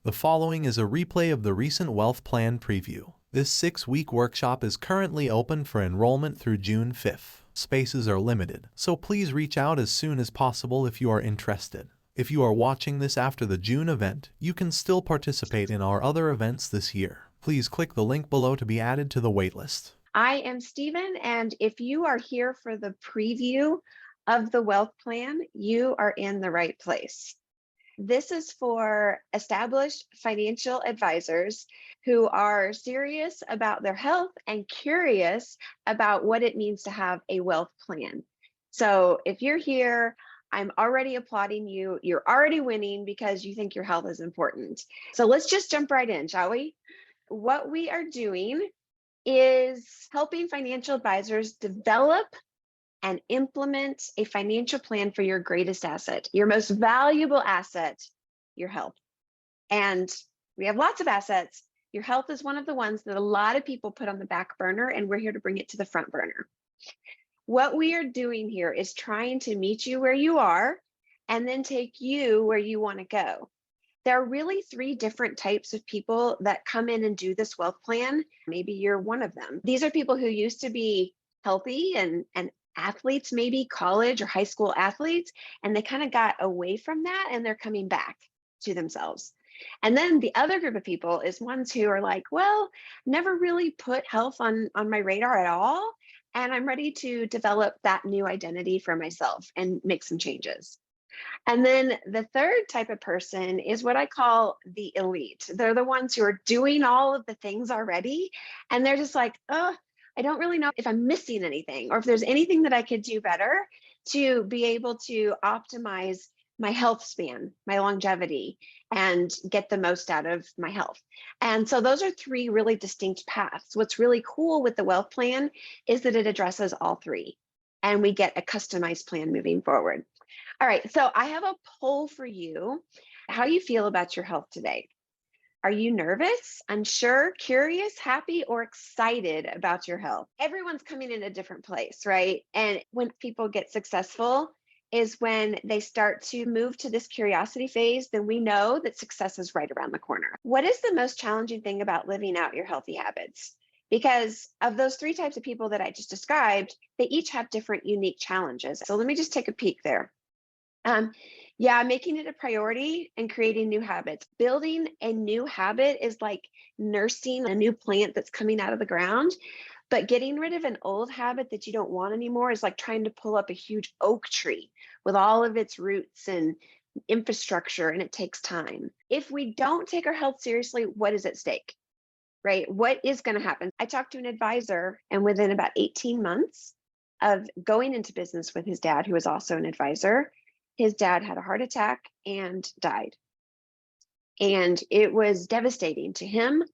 The following is a replay of the recent WellthPLAN preview. This 6-week workshop is currently open for enrollment through June 5th. Spaces are limited, so please reach out as soon as possible if you are interested. If you are watching this after the June event, you can still participate in our other events this year. Please click the link below to be added to the waitlist. I am Stephen, and if you are here for the preview of the Wealth Plan, you are in the right place. This is for established financial advisors who are serious about their health and curious about what it means to have a wealth plan. So if you're here, I'm already applauding you. You're already winning because you think your health is important. So let's just jump right in, shall we? What we are doing is helping financial advisors develop and implement a financial plan for your greatest asset, your most valuable asset, your health. And we have lots of assets. Your health is one of the ones that a lot of people put on the back burner, and we're here to bring it to the front burner. What we are doing here is trying to meet you where you are and then take you where you want to go. There are really 3 different types of people that come in and do this wealth plan. Maybe you're one of them. These are people who used to be healthy and athletes, maybe college or high school athletes, and they kind of got away from that and they're coming back to themselves. And then the other group of people is ones who are like, well, never really put health on my radar at all, and I'm ready to develop that new identity for myself and make some changes. And then the third type of person is what I call the elite. They're the ones who are doing all of the things already. And they're just like, oh, I don't really know if I'm missing anything or if there's anything that I could do better to be able to optimize my health span, my longevity, and get the most out of my health. And so those are 3 really distinct paths. What's really cool with the wealth plan is that it addresses all 3, and we get a customized plan moving forward. All right, so I have a poll for you. How do you feel about your health today? Are you nervous, unsure, curious, happy, or excited about your health? Everyone's coming in a different place, right? And when people get successful is when they start to move to this curiosity phase, then we know that success is right around the corner. What is the most challenging thing about living out your healthy habits? Because of those 3 types of people that I just described, they each have different unique challenges. So let me just take a peek there. Yeah, making it a priority and creating new habits. Building a new habit is like nursing a new plant that's coming out of the ground, but getting rid of an old habit that you don't want anymore is like trying to pull up a huge oak tree with all of its roots and infrastructure, and it takes time. If we don't take our health seriously, what is at stake? Right? What is going to happen? I talked to an advisor, and within about 18 months of going into business with his dad, who was also an advisor, his dad had a heart attack and died. And it was devastating to him,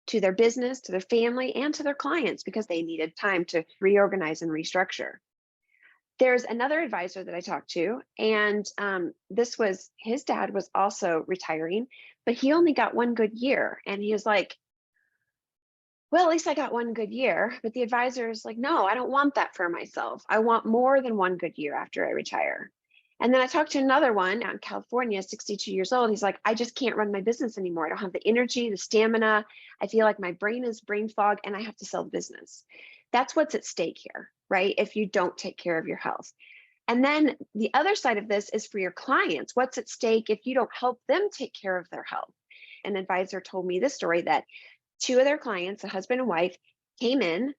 to their business, to their family, and to their clients because they needed time to reorganize and restructure. There's another advisor that I talked to, and this was his dad was also retiring, but he only got 1 good year. And he was like, well, at least I got 1 good year. But the advisor is like, no, I don't want that for myself. I want more than 1 good year after I retire. And then I talked to another one out in California, 62 years old. He's like, I just can't run my business anymore. I don't have the energy, the stamina. I feel like my brain is brain fog and I have to sell the business. That's what's at stake here, right? If you don't take care of your health. And then the other side of this is for your clients. What's at stake if you don't help them take care of their health? An advisor told me this story that 2 of their clients, a husband and wife, came in,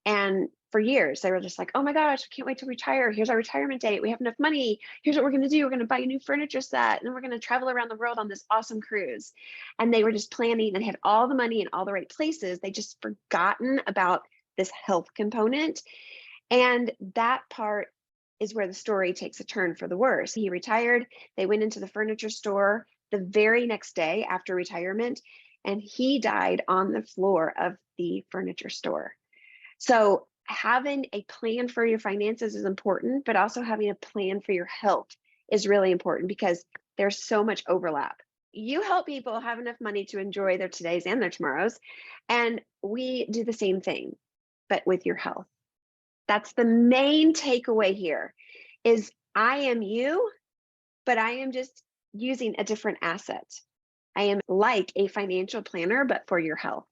and for years they were just like, oh my gosh, I can't wait to retire. Here's our retirement date. We have enough money. Here's what we're going to do. We're going to buy a new furniture set, and then we're going to travel around the world on this awesome cruise. And they were just planning and had all the money in all the right places. They just forgotten about this health component. And that part is where the story takes a turn for the worse. He retired. They went into the furniture store the very next day after retirement, and he died on the floor of the furniture store. So having a plan for your finances is important, but also having a plan for your health is really important because there's so much overlap. You help people have enough money to enjoy their todays and their tomorrows, and we do the same thing, but with your health. That's the main takeaway here is I am you, but I am just using a different asset. I am like a financial planner, but for your health.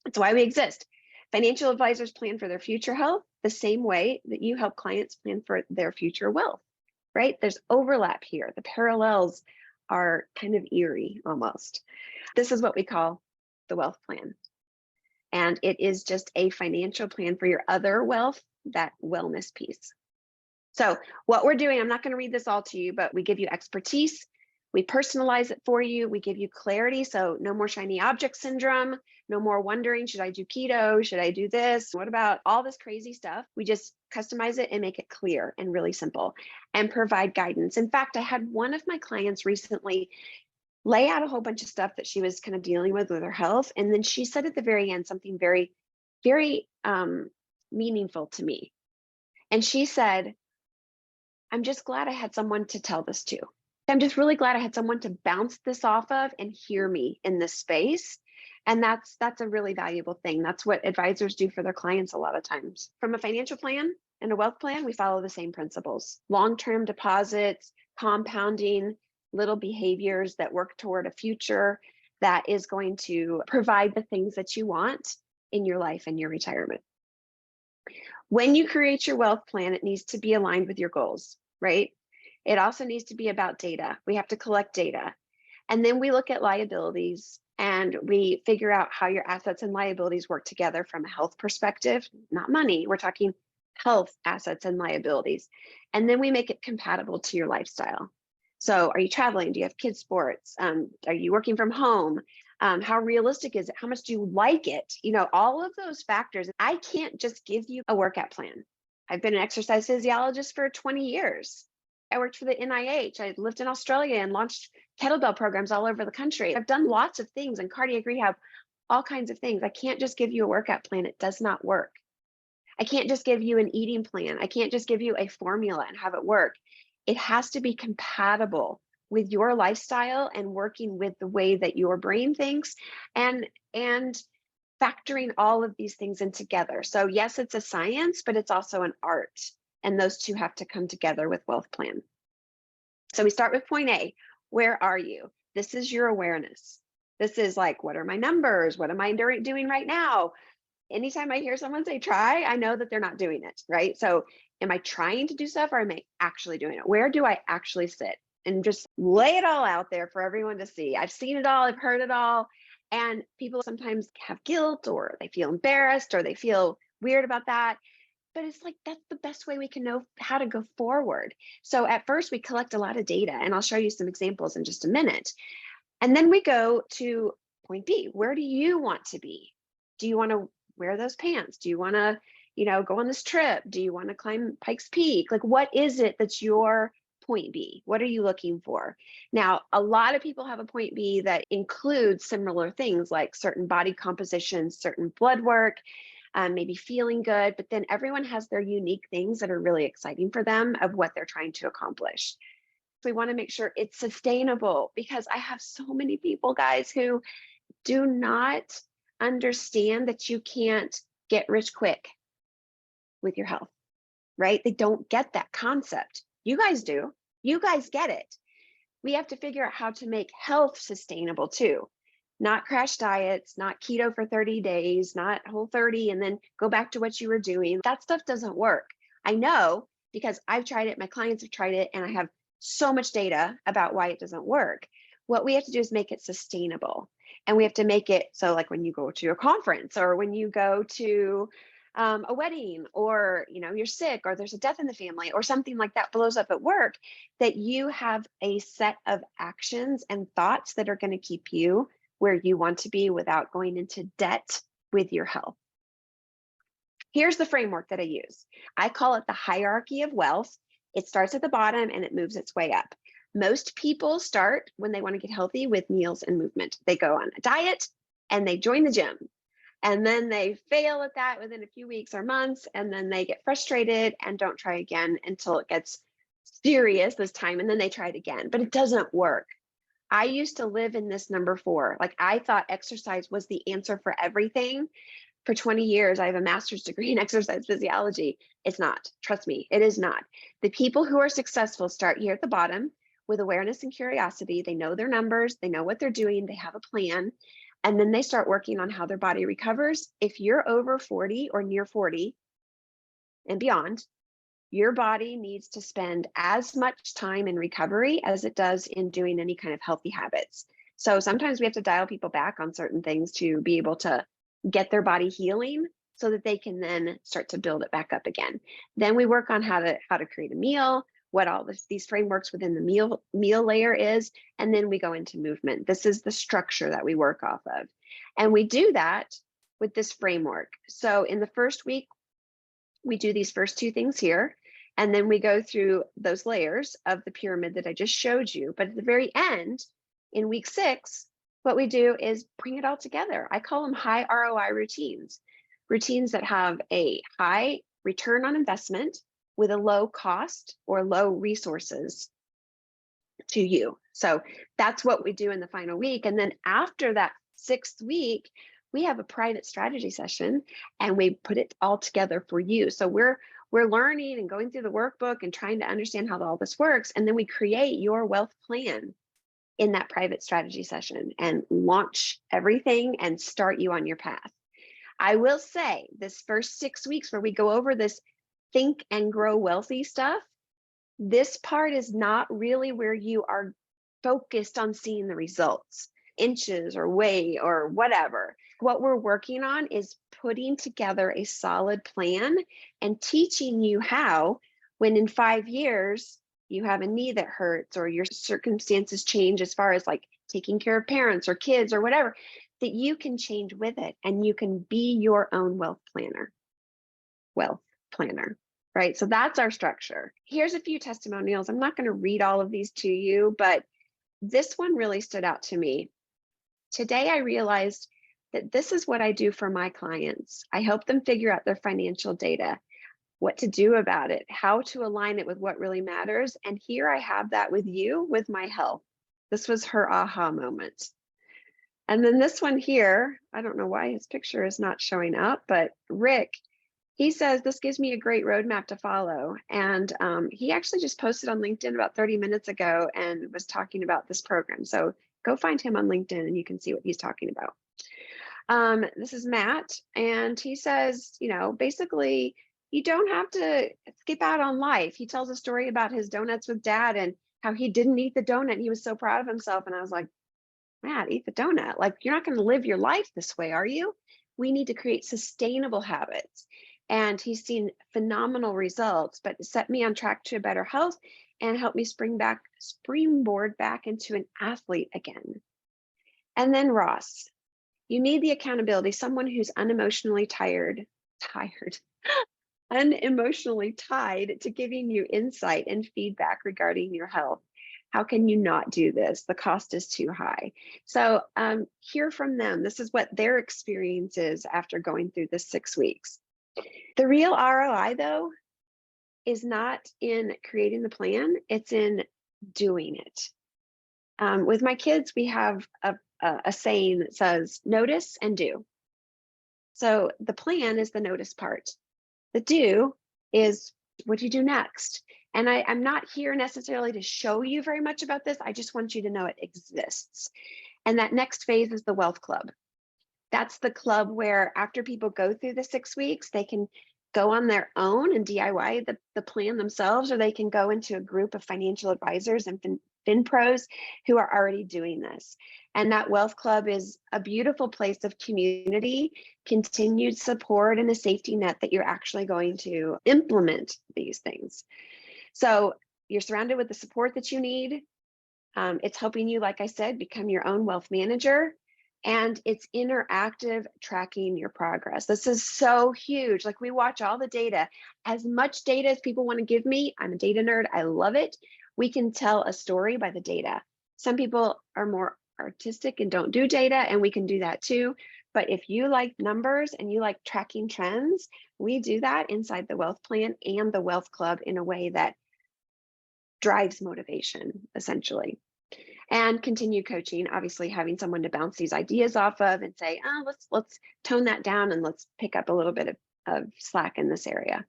That's why we exist. Financial advisors plan for their future health the same way that you help clients plan for their future wealth, right? There's overlap here. The parallels are kind of eerie almost. This is what we call the wealth plan. And it is just a financial plan for your other wealth, that wellness piece. So what we're doing, I'm not going to read this all to you, but we give you expertise. We personalize it for you. We give you clarity. So no more shiny object syndrome. No more wondering, should I do keto? Should I do this? What about all this crazy stuff? We just customize it and make it clear and really simple and provide guidance. In fact, I had one of my clients recently lay out a whole bunch of stuff that she was kind of dealing with her health. And then she said at the very end something very, very meaningful to me. And she said, I'm just glad I had someone to tell this to. I'm just really glad I had someone to bounce this off of and hear me in this space. And that's a really valuable thing. That's what advisors do for their clients a lot of times. From a financial plan and a wealth plan, we follow the same principles. Long-term deposits, compounding, little behaviors that work toward a future that is going to provide the things that you want in your life and your retirement. When you create your wealth plan, it needs to be aligned with your goals, right? It also needs to be about data. We have to collect data. And then we look at liabilities and we figure out how your assets and liabilities work together from a health perspective, not money. We're talking health, assets, and liabilities. And then we make it compatible to your lifestyle. So are you traveling? Do you have kids' sports? Are you working from home? How realistic is it? How much do you like it? You know, all of those factors. I can't just give you a workout plan. I've been an exercise physiologist for 20 years. I worked for the NIH. I lived in Australia and launched kettlebell programs all over the country. I've done lots of things in cardiac rehab, all kinds of things. I can't just give you a workout plan. It does not work. I can't just give you an eating plan. I can't just give you a formula and have it work. It has to be compatible with your lifestyle and working with the way that your brain thinks and factoring all of these things in together. So yes, it's a science, but it's also an art. And those two have to come together with wealth plan. So we start with point A. Where are you? This is your awareness. This is like, what are my numbers? What am I doing right now? Anytime I hear someone say try, I know that they're not doing it, right? So am I trying to do stuff or am I actually doing it? Where do I actually sit? And just lay it all out there for everyone to see. I've seen it all, I've heard it all. And people sometimes have guilt or they feel embarrassed or they feel weird about that. But it's like, that's the best way we can know how to go forward. So at first we collect a lot of data and I'll show you some examples in just a minute. And then we go to point B. Where do you want to be? Do you want to wear those pants? Do you want to, go on this trip? Do you want to climb Pikes Peak? Like, what is it that's your point B? What are you looking for? Now, a lot of people have a point B that includes similar things like certain body compositions, certain blood work, maybe feeling good, but then everyone has their unique things that are really exciting for them of what they're trying to accomplish. We want to make sure it's sustainable because I have so many people, guys, who do not understand that you can't get rich quick with your health, right? They don't get that concept. You guys do. You guys get it. We have to figure out how to make health sustainable too. Not crash diets, not keto for 30 days, not Whole30 and then go back to what you were doing. That stuff doesn't work. I know because I've tried it, my clients have tried it, and I have so much data about why it doesn't work. What we have to do is make it sustainable. And we have to make it so like when you go to a conference or when you go to a wedding or you're sick or there's a death in the family or something like that blows up at work, that you have a set of actions and thoughts that are going to keep you where you want to be without going into debt with your health. Here's the framework that I use. I call it the hierarchy of wealth. It starts at the bottom and it moves its way up. Most people start when they want to get healthy with meals and movement. They go on a diet and they join the gym. And then they fail at that within a few weeks or months. And then they get frustrated and don't try again until it gets serious this time. And then they try it again, but it doesn't work. I used to live in this number 4. Like I thought exercise was the answer for everything. For 20 years, I have a master's degree in exercise physiology. It's not. Trust me, it is not. The people who are successful start here at the bottom with awareness and curiosity. They know their numbers, they know what they're doing, they have a plan, and then they start working on how their body recovers. If you're over 40 or near 40 and beyond, your body needs to spend as much time in recovery as it does in doing any kind of healthy habits. So sometimes we have to dial people back on certain things to be able to get their body healing so that they can then start to build it back up again. Then we work on how to create a meal, what all these frameworks within the meal layer is, and then we go into movement. This is the structure that we work off of. And we do that with this framework. So in the first week, we do these first two things here, and then we go through those layers of the pyramid that I just showed you. But at the very end, in week 6, what we do is bring it all together. I call them high ROI routines, routines that have a high return on investment with a low cost or low resources to you. So that's what we do in the final week. And then after that 6th week, we have a private strategy session and we put it all together for you. So we're learning and going through the workbook and trying to understand how all this works. And then we create your wealth plan in that private strategy session and launch everything and start you on your path. I will say this first 6 weeks where we go over this think and grow wealthy stuff, this part is not really where you are focused on seeing the results, inches or weight or whatever. What we're working on is putting together a solid plan and teaching you how, when in 5 years you have a knee that hurts or your circumstances change as far as like taking care of parents or kids or whatever, that you can change with it and you can be your own wealth planner, right? So that's our structure. Here's a few testimonials. I'm not going to read all of these to you, but this one really stood out to me. Today, I realized that this is what I do for my clients. I help them figure out their financial data, what to do about it, how to align it with what really matters. And here I have that with you, with my health. This was her aha moment. And then this one here, I don't know why his picture is not showing up, but Rick, he says, this gives me a great roadmap to follow. And he actually just posted on LinkedIn about 30 minutes ago and was talking about this program. So go find him on LinkedIn and you can see what he's talking about. This is Matt, and he says, basically, you don't have to skip out on life. He tells a story about his donuts with dad and how he didn't eat the donut. And he was so proud of himself. And I was like, Matt, eat the donut. Like, you're not going to live your life this way, are you? We need to create sustainable habits. And he's seen phenomenal results, but set me on track to a better health and helped me springboard back into an athlete again. And then Ross, you need the accountability, someone who's unemotionally unemotionally tied to giving you insight and feedback regarding your health. How can you not do this? The cost is too high. So hear from them. This is what their experience is after going through this 6 weeks. The real ROI, though, is not in creating the plan. It's in doing it. With my kids, we have a saying that says, notice and do. So the plan is the notice part. The do is what do you do next? And I'm not here necessarily to show you very much about this. I just want you to know it exists. And that next phase is the Wealth Club. That's the club where after people go through the 6 weeks, they can go on their own and DIY the plan themselves, or they can go into a group of financial advisors and FinPros who are already doing this. And that Wealth Club is a beautiful place of community, continued support, and a safety net that you're actually going to implement these things. So you're surrounded with the support that you need. It's helping you, like I said, become your own wealth manager. And it's interactive tracking your progress. This is so huge. Like, we watch all the data, as much data as people want to give me. I'm a data nerd. I love it. We can tell a story by the data. Some people are more artistic and don't do data, and we can do that too. But if you like numbers and you like tracking trends, we do that inside the Wealth Plan and the Wealth Club in a way that drives motivation, essentially. And continue coaching, obviously having someone to bounce these ideas off of and say, let's tone that down and let's pick up a little bit of slack in this area.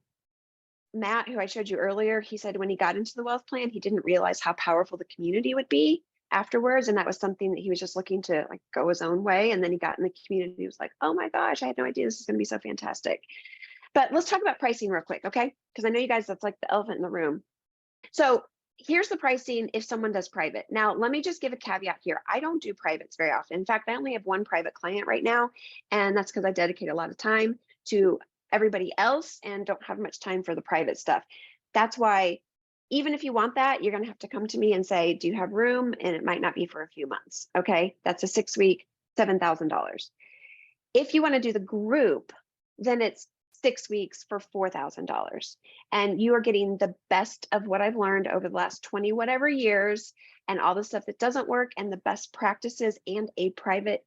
Matt, who I showed you earlier, he said when he got into the wealth plan, he didn't realize how powerful the community would be afterwards. And that was something that he was just looking to like go his own way. And then he got in the community. He was like, oh my gosh, I had no idea this is going to be so fantastic. But let's talk about pricing real quick, okay? Because I know you guys, that's like the elephant in the room. So here's the pricing if someone does private. Now, let me just give a caveat here. I don't do privates very often. In fact, I only have one private client right now, and that's because I dedicate a lot of time to everybody else and don't have much time for the private stuff. That's why, even if you want that, you're going to have to come to me and say, do you have room? And it might not be for a few months. Okay. That's a 6-week, $7,000. If you want to do the group, then it's 6 weeks for $4,000. And you are getting the best of what I've learned over the last 20 whatever years and all the stuff that doesn't work and the best practices and a private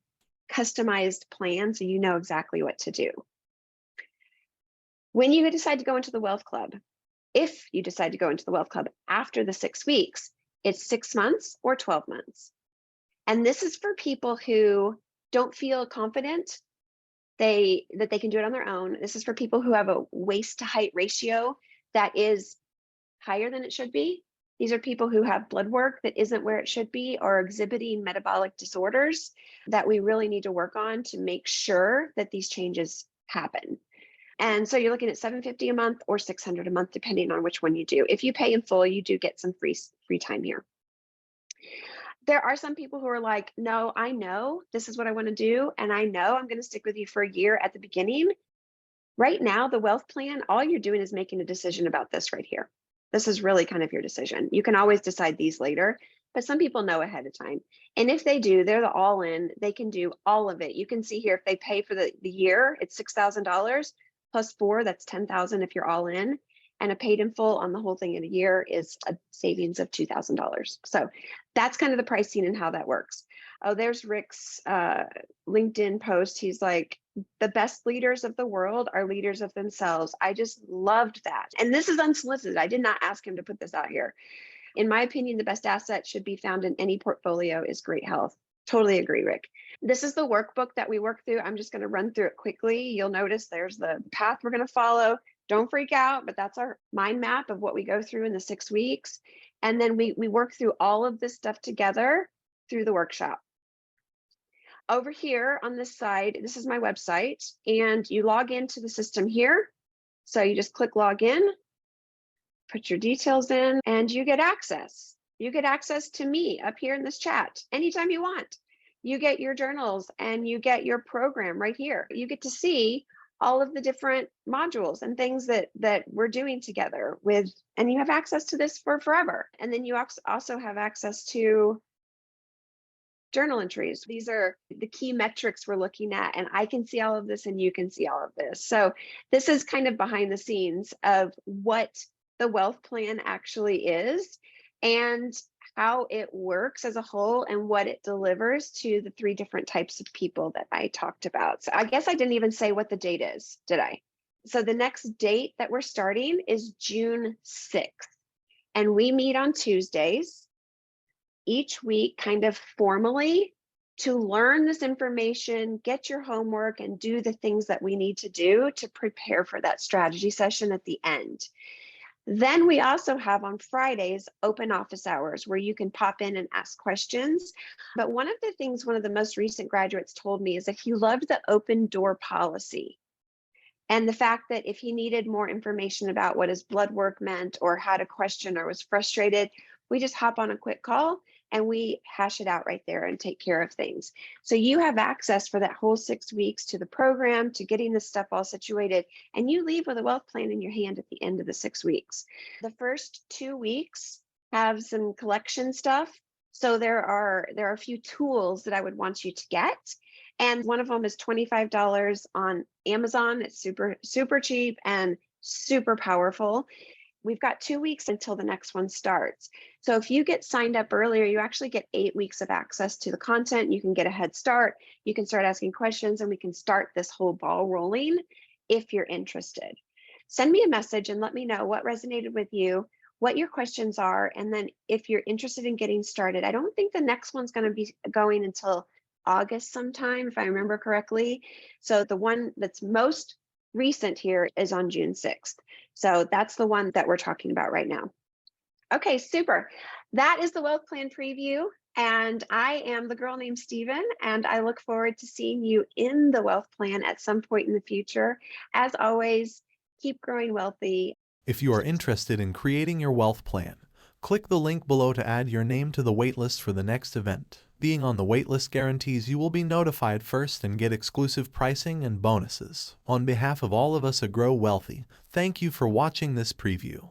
customized plan so you know exactly what to do. When you decide to go into the Wealth Club, if you decide to go into the Wealth Club after the 6 weeks, it's 6 months or 12 months. And this is for people who don't feel confident that they can do it on their own. This is for people who have a waist to height ratio that is higher than it should be. These are people who have blood work that isn't where it should be or exhibiting metabolic disorders that we really need to work on to make sure that these changes happen. And so you're looking at $750 a month or $600 a month, depending on which one you do. If you pay in full, you do get some free time here. There are some people who are like, no, I know this is what I want to do. And I know I'm going to stick with you for a year at the beginning. Right now, the wealth plan, all you're doing is making a decision about this right here. This is really kind of your decision. You can always decide these later, but some people know ahead of time. And if they do, they're the all in, they can do all of it. You can see here, if they pay for the year, it's $6,000 plus 4, that's $10,000 if you're all in. And a paid in full on the whole thing in a year is a savings of $2,000. So that's kind of the pricing and how that works. Oh, there's Rick's LinkedIn post. He's like, the best leaders of the world are leaders of themselves. I just loved that. And this is unsolicited. I did not ask him to put this out here. In my opinion, the best asset should be found in any portfolio is great health. Totally agree, Rick. This is the workbook that we work through. I'm just going to run through it quickly. You'll notice there's the path we're going to follow. Don't freak out, but that's our mind map of what we go through in the 6 weeks. And then we work through all of this stuff together through the workshop. Over here on this side, this is my website, and you log into the system here. So you just click log in, put your details in, and you get access. You get access to me up here in this chat anytime you want. You get your journals and you get your program right here. You get to see all of the different modules and things that we're doing together with, and you have access to this for forever. And then you also have access to journal entries. These are the key metrics we're looking at, and I can see all of this and you can see all of this. So this is kind of behind the scenes of what the wealth plan actually is and how it works as a whole and what it delivers to the 3 different types of people that I talked about. So I guess I didn't even say what the date is, did I? So the next date that we're starting is June 6th, and we meet on Tuesdays each week, kind of formally, to learn this information, get your homework, and do the things that we need to do to prepare for that strategy session at the end. Then we also have on Fridays open office hours where you can pop in and ask questions. But one of the things one of the most recent graduates told me is that he loved the open door policy. And the fact that if he needed more information about what his blood work meant or had a question or was frustrated, we just hop on a quick call and we hash it out right there and take care of things. So you have access for that whole 6 weeks to the program, to getting this stuff all situated, and you leave with a wealth plan in your hand at the end of the 6 weeks. The first 2 weeks have some collection stuff. So there are a few tools that I would want you to get. And one of them is $25 on Amazon. It's super cheap and super powerful. We've got 2 weeks until the next one starts. So if you get signed up earlier, you actually get 8 weeks of access to the content. You can get a head start. You can start asking questions and we can start this whole ball rolling if you're interested. Send me a message and let me know what resonated with you, what your questions are. And then if you're interested in getting started, I don't think the next one's going to be going until August sometime, if I remember correctly. So the one that's most recent here is on June 6th. So that's the one that we're talking about right now. Okay, super. That is the Wealth Plan preview. And I am the girl named Steven, and I look forward to seeing you in the Wealth Plan at some point in the future. As always, keep growing wealthy. If you are interested in creating your wealth plan, click the link below to add your name to the waitlist for the next event. Being on the waitlist guarantees you will be notified first and get exclusive pricing and bonuses. On behalf of all of us at Grow Wealthy, thank you for watching this preview.